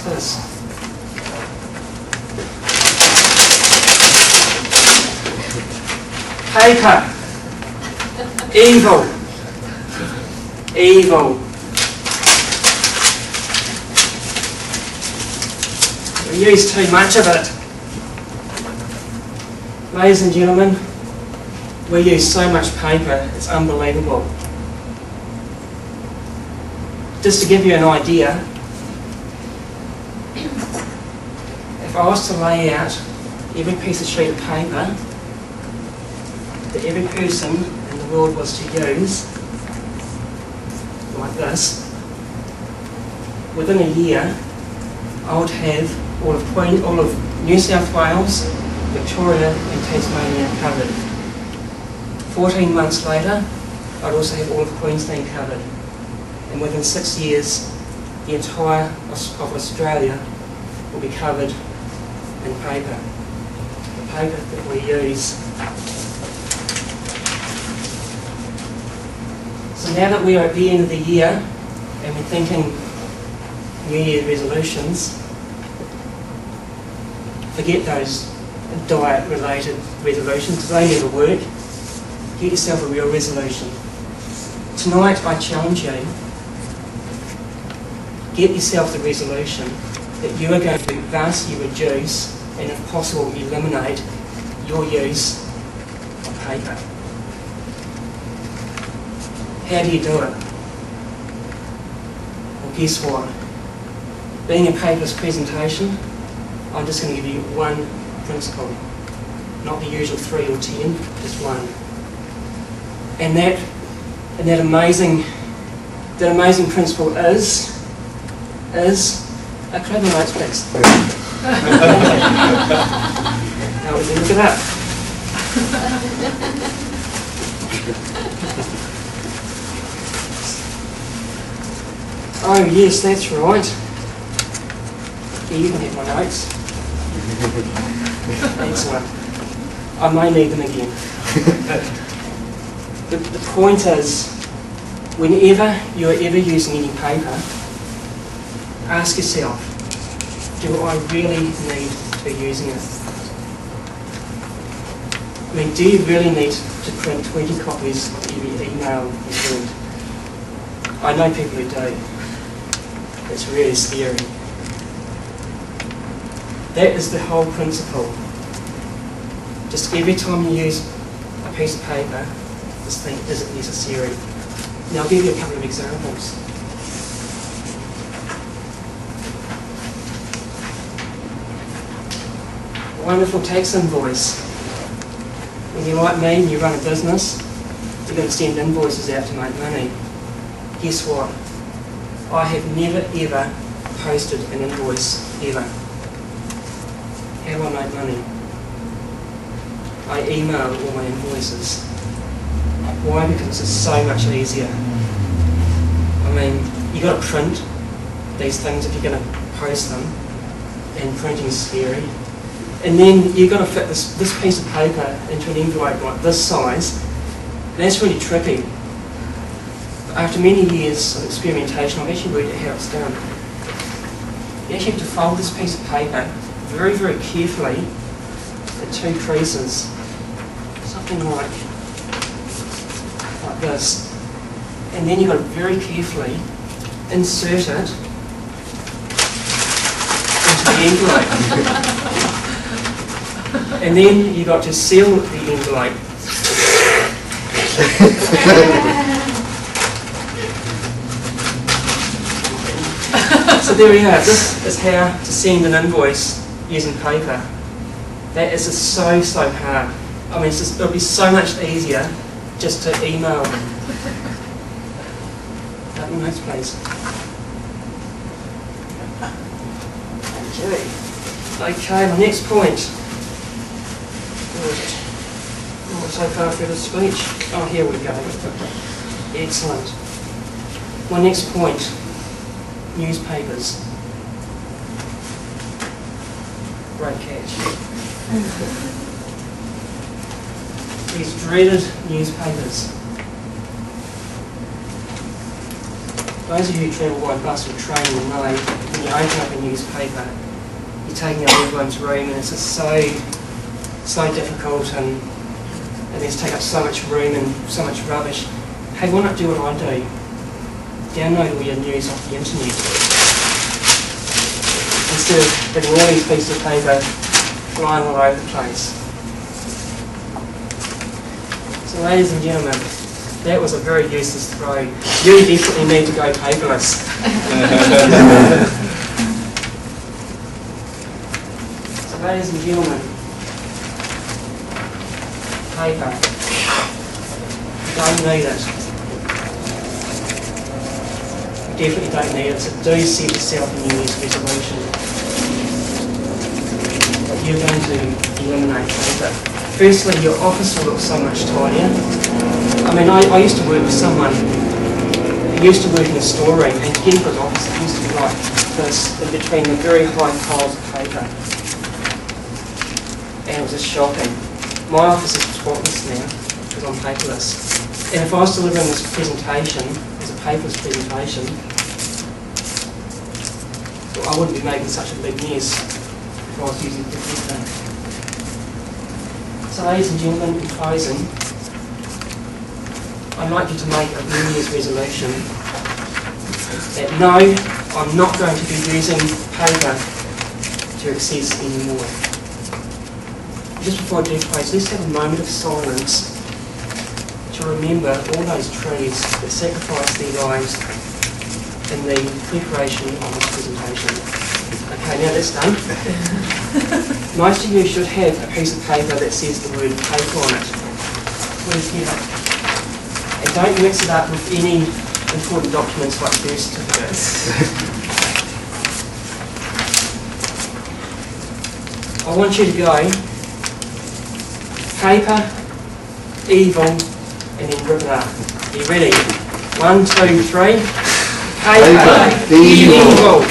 What's this? Paper. Evil. Evil. We use too much of it. Ladies and gentlemen, we use so much paper, it's unbelievable. Just to give you an idea, if I was to lay out every piece of sheet of paper that every person in the world was to use, like this, within a year, I would have all of New South Wales, Victoria and Tasmania covered. 14 months later, I'd also have all of Queensland covered. And within 6 years, the entire of Australia will be covered in paper. The paper that we use. So now that we are at the end of the year, and we're thinking New Year resolutions, forget those diet-related resolutions, because they never work. Get yourself a real resolution. Tonight I challenge you, get yourself the resolution that you are going to vastly reduce and if possible eliminate your use of paper. How do you do it? Well, guess what? Being a paperless presentation, I'm just going to give you one principle, not the usual 3 or 10, just one. And that amazing principle is a clever notes, please. Now we can look it up. Oh yes, that's right. Yeah, you can have my notes. Excellent. I may need them again. The point is, whenever you are ever using any paper, ask yourself, do I really need to be using it? I mean, do you really need to print 20 copies of every email you send? I know people who do. It's really scary. That is the whole principle. Just every time you use a piece of paper, just think, is it necessary? Now I'll give you a couple of examples. A wonderful tax invoice. When you're like me and you run a business, you're going to send invoices out to make money. Guess what? I have never ever posted an invoice, ever. How do I make money? I email all my invoices. Why? Because it's so much easier. I mean, you've got to print these things if you're going to post them, and printing is scary. And then you've got to fit this piece of paper into an envelope like this size. That's really tricky. After many years of experimentation, I've actually worked out how it's done. You actually have to fold this piece of paper very, very carefully in 2 creases. Something like this. And then you've got to very carefully insert it into the envelope. And then you've got to seal the envelope. So there we are. This is how to send an invoice using paper. That is just so hard. I mean, it'll be so much easier just to email them. Couple notes, please. Okay, my next point. Oh, so far through the speech. Oh, here we go. Excellent. My next point, newspapers. Great catch. These dreaded newspapers. Those of you who travel by bus or train will know when you open up a newspaper, you're taking up everyone's room, and it's just so difficult, and they just take up so much room and so much rubbish. Hey, why not do what I do? Download all your news off the internet. Instead of having all these pieces of paper flying all over the place. So ladies and gentlemen, that was a very useless throw. You definitely need to go paperless. So ladies and gentlemen, paper. You don't need it. You definitely don't need it. So do set yourself a New Year's resolution. You're going to eliminate paper. Firstly, your office will look so much tidier. I mean, I used to work with someone who used to work in a storeroom, and getting to his office, it used to be like this, in between the very high piles of paper. And it was just shocking. My office is spotless now, because I'm paperless. And if I was delivering this presentation, as a paperless presentation, well, I wouldn't be making such a big mess if I was using paper. So ladies and gentlemen, in closing, I'd like you to make a New Year's resolution that no, I'm not going to be using paper to excess anymore. Just before I do close, let's have a moment of silence to remember all those trees that sacrificed their lives in the preparation of this presentation. Okay, now that's done. Most of you should have a piece of paper that says the word paper on it. Please get it. And don't mix it up with any important documents like birth certificates. I want you to go paper, evil, and then rip it up. Are you ready? 1, 2, 3. Paper, evil.